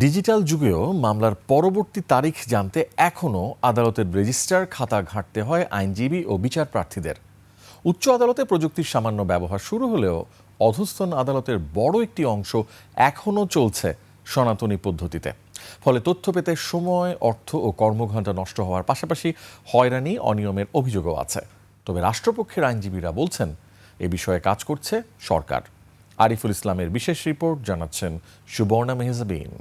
Digital যুগেও মামলার পরবর্তী তারিখ জানতে এখনও আদালতের রেজিস্ট্রার খাতা ঘাঁটতে হয় আইনজীবী ও বিচার প্রার্থীদের। উচ্চ আদালতে প্রযুক্তির সামান্য ব্যবহার শুরু হলেও অধস্তন আদালতের বড় একটি অংশ এখনও চলছে সনাতনী পদ্ধতিতে। ফলে তথ্য পেতে সময়, অর্থ ও কর্মঘণ্টা নষ্ট হওয়ার পাশাপাশি হয়রানি, অনিয়মের অভিযোগও আছে। তবে রাষ্ট্রপক্ষের আইনজীবীরা বলছেন এ বিষয়ে কাজ করছে সরকার। আরিফুল ইসলামের বিশেষ রিপোর্ট, জানাচ্ছেন Subarna Mehjabin.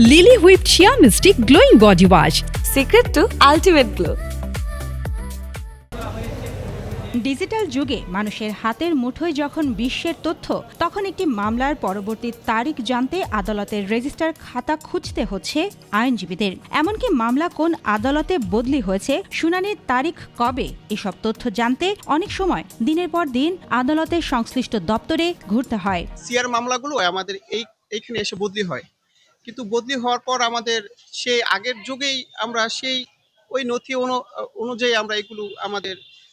Lily whipped shea mystic glowing body wash, secret to ultimate glow. Digital যুগে মানুষের হাতের মুঠোয় যখন বিশ্বের তথ্য, তখন একটি মামলার পরবর্তী তারিখ জানতে আদালতের রেজিস্টার খাতা খুঁজতে হচ্ছে আইনজীবীদের। এমনকি মামলা কোন আদালতে বদলি হয়েছে, শুনানির তারিখ কবে, এসব তথ্য জানতে অনেক সময় দিনের পর দিন আদালতের সংশ্লিষ্ট দপ্তরে ঘুরতে হয়। সিআর মামলাগুলো আমাদের এইখানে এসে বদলি হয়, কিন্তু বদলি হওয়ার পর আমাদের সেই আগের যুগেই আমরা সেই ওই নথি অনুযায়ী আমরা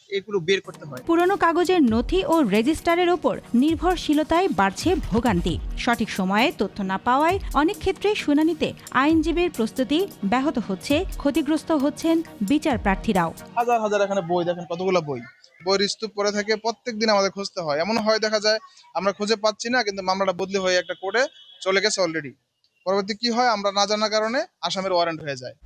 এগুলো বের করতে হয়। পুরনো কাগজের নথি ও রেজিস্টারের ওপর নির্ভরশীলতায় বাড়ছে ভোগান্তি। সঠিক সময়ে তথ্য না পাওয়ায় অনেক ক্ষেত্রে শুনানিতে আইনজীবীর প্রস্তুতি ব্যাহত হচ্ছে, ক্ষতিগ্রস্ত হচ্ছেন বিচার প্রার্থীরাও। হাজার হাজার এখানে বই, দেখেন কতগুলো বইয়ের স্তূপ পড়ে থাকে, প্রত্যেকদিন আমাদের খুঁজতে হয়। এমন হয় দেখা যায় আমরা খুঁজে পাচ্ছি না, কিন্তু মামলাটা বদলি হয়ে একটা কোর্টে চলে গেছে অলরেডি। পরবর্তী কি হয়, আমরা না জানার কারণে আসামির ওয়ারেন্ট হয়ে যায়।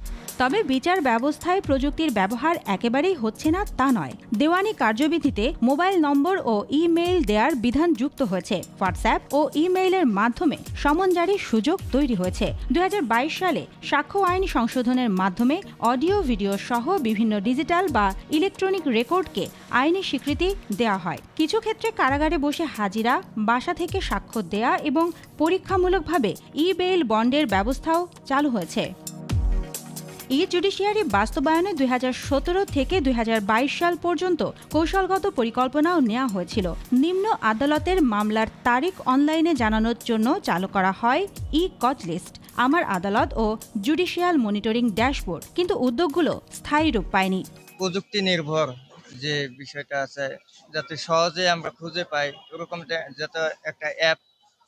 তবে বিচার ব্যবস্থায় প্রযুক্তির ব্যবহার একেবারেই হচ্ছে না তা নয়। দেওয়ানি কার্যবিধিতে মোবাইল নম্বর ও ইমেইল দেওয়ার বিধান যুক্ত হয়েছে। হোয়াটসঅ্যাপ ও ইমেইলের মাধ্যমে সমন জারির সুযোগ তৈরি হয়েছে। 2022 সালে সাক্ষ্য আইন সংশোধনের মাধ্যমে অডিও, ভিডিও সহ বিভিন্ন ডিজিটাল বা ইলেকট্রনিক রেকর্ডকে আইনি স্বীকৃতি দেওয়া হয়। কিছু ক্ষেত্রে কারাগারে বসে হাজিরা, বাসা থেকে সাক্ষ্য দেয়া এবং পরীক্ষামূলকভাবে ই-বেইল বন্ডের ব্যবস্থাও চালু হয়েছে। জুডিশিয়ারি বাস্তবায়নে 2017 থেকে 2022 সাল পর্যন্ত কৌশলগত পরিকল্পনাও নেওয়া হয়েছিল। নিম্ন আদালতের মামলার তারিখ অনলাইনে জানানোর জন্য চালু করা হয় কজ লিস্ট, আমার আদালত ও জুডিশিয়াল মনিটরিং ড্যাশবোর্ড। কিন্তু উদ্যোগগুলো স্থায়ী রূপ পায়নি। প্রযুক্তি নির্ভর যে বিষয়টা আছে, যাতে সহজে আমরা খুঁজে পাই, ওরকম যাতে একটা অ্যাপ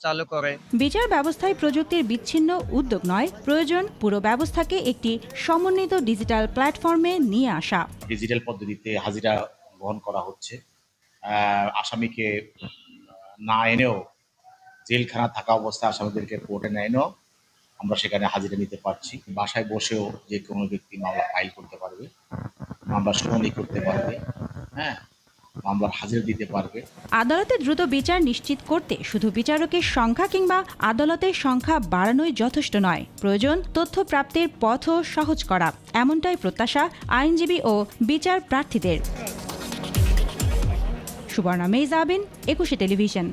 চালু করে। বিচার ব্যবস্থায় প্রযুক্তির বিচ্ছিন্ন উদ্যোগ নয়, প্রয়োজন পুরো ব্যবস্থাকে একটি সমন্বিত ডিজিটাল প্ল্যাটফর্মে নিয়ে আসা। ডিজিটাল পদ্ধতিতে হাজিরা গ্রহণ করা হচ্ছে। আসামিকে না এনেও, জেলখানা থাকা অবস্থায় আসামিদেরকে কোর্টে না এনেও আমরা সেখানে হাজিরা নিতে পারছি। বাসায় বসেও যে কোনো ব্যক্তি মামলা ফাইল করতে পারবে, মামলা শুনানি করতে পারবে, মামলার হাজিরা দিতে পারবে। আদালতে দ্রুত বিচার নিশ্চিত করতে শুধু বিচারকের সংখ্যা কিংবা আদালতের সংখ্যা বাড়ানোই যথেষ্ট নয়, প্রয়োজন তথ্য প্রাপ্তির পথও সহজ করা। এমনটাই প্রত্যাশা আইনজীবী ও বিচার প্রার্থীদের। সুবর্ণা মেহজাবিন, 21 টেলিভিশন।